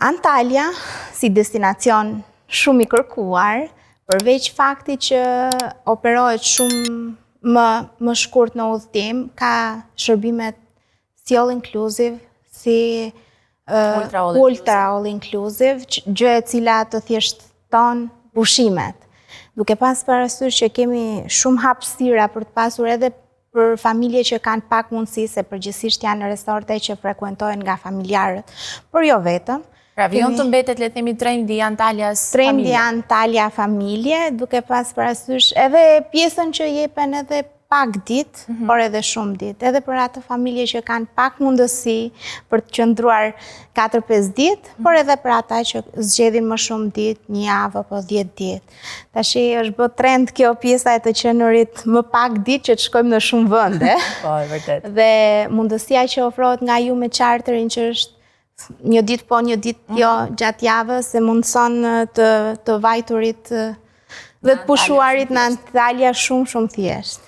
Antalya, si destinacion shumë i kërkuar, përveç fakti që operohet shumë më shkurt në udhëtim, ka shërbimet si all inclusive, si ultra all inclusive, gjë e cila të thjeshton pushimet. Duke pas parasysh që kemi shumë hapësira për të pasur edhe për familje që kanë pak mundësi, se përgjithsisht janë resorte që frekuentohen nga familjarët, por jo vetëm. Pra vijon të mbetet, le të themi, Tremdi Antalyas familje. Tremdi Antalya familje, duke pas parasysh edhe pjesën që jepen edhe pak ditë, por edhe shumë ditë. Edhe për atë familje që kanë pak mundësi për të qëndruar 4-5 ditë, por edhe për ata që zgjedhin më shumë ditë, 1 javë apo 10 ditë. Tashi është bë trend kjo pjesa e të qenurit më pak ditë që të shkojmë në shumë vende. Po, e vërtet. Dhe mundësia që ofrohet nga ju me charterin që është një ditë po, një ditë jo gjatë javës, se mundëson të vajturit dhe të pushuarit në Antalya shumë thjesht.